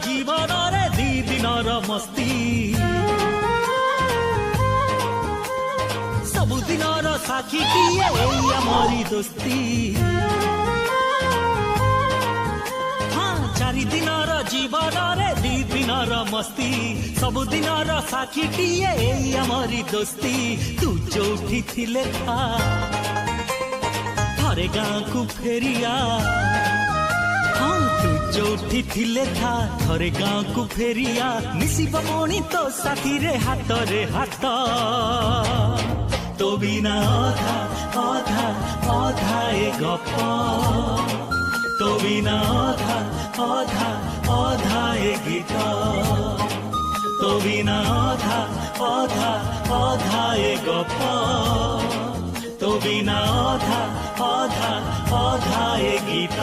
जीवन रे दी दिनर मस्ती सबु दिनर साखी किए आमरी दोस्ती हाँ चारि दिनर जीवन रे दी दिनर मस्ती सबु दिनर साखी किए आमरी दोस्ती तू जोठी थिले था थरे गाँ को फेरिया हाँ तू जोठी थिले था थरे गाँ को फेरिया मिसिब मणि तो साथी रे हाथ तो बिना अधा अधा अधा ए गप तो बिना अधा अधा अधा ए गीत तो बिना अधा अधा अधा ए गप तो बिना अधा अधा अधा ए गीत।